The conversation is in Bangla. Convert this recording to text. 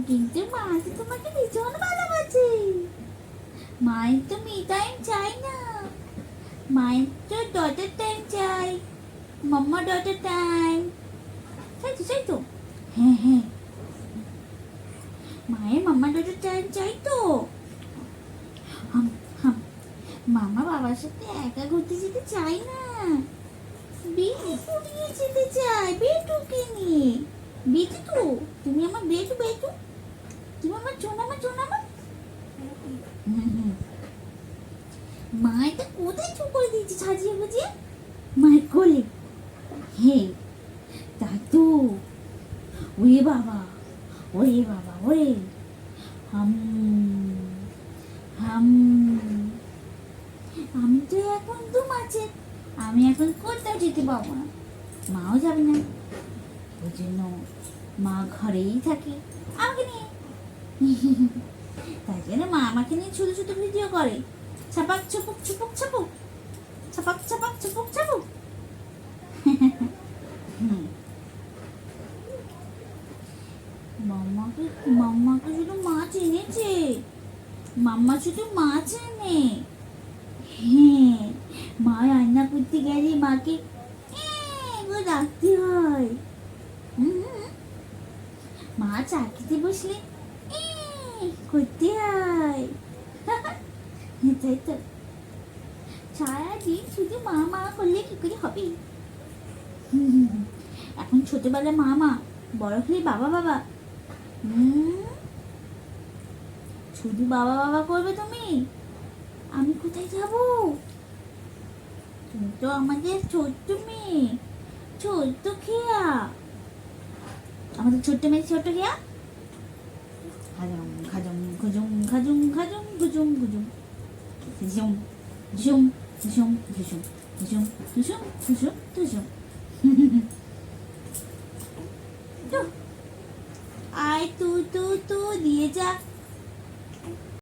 কিন্তু মা তো তোমাকে ভীষণ ভালোবাসে। মায়ের তো মি টাইম চাই না, মায়ের তো ডটার টাইম চাই, মাম্মা ডটার টাইম। চাই তো হ্যাঁ হ্যাঁ, মায়ের মাম্মা ডটার টাইম চাই তো। হাম হাম, মামা বাবার সাথে একা ঘুরতে যেতে চাই না, বেটু নিয়ে যেতে চাই, বেটুকে নিয়ে। বেটু তো, তুমি আমার বেটু বেটু, তুমি আমার চোনামা চোনামা। মা এটা কোথায় চুপ করে দিয়েছে সাজিয়ে গুজিয়ে? মায়ের কোলে। হে দাদু, ওরে বাবা, ওরে বাবা, ওরে হাম হাম। আমি তো এখন ঘুমাচ্ছে, আমি এখন কোথাও যেতে পারবো না, মাও যাবে না। ওই জন্য মা ঘরেই থাকে আমাকে নিয়ে। তাই জন্য মা আমাকে নিয়ে ছোট ছোট ভিডিও করে, ছাপাক ছুপুক ছুপুক ছাপুক, ছাপাক ছাপাক ছুপুক ছাপুক। মাম্মাকে মাম্মাকে শুধু মা চিনেছে, মাম্মা শুধু মা চেনে। হ্যাঁ, মা রান্না করতে গেলে মাকে ডাকতে হয়। মা চা খেতে বসলে করতে হয়। তাই তো, সারাদিন শুধু মা মা করলে কি করে হবে? এখন ছোটবেলা মা মা, বড় হলে বাবা বাবা। শুধু বাবা বাবা করবে তুমি, আমি কোথায় যাব? তুমি তো আমাদের ছোট্ট মেয়ে, ছোট্ট খেয়া, আমাদের ছোট্ট মেয়ে ছোট্ট খেয়া। খাজম খাজম খুজুম খাজুম খাজুম খুজুম খুজুম ঝুম ঝুম ঝুম ঝুম ঝুম ঝুম ঝুম ঝুম। আয় তু তু তু দিয়ে যা।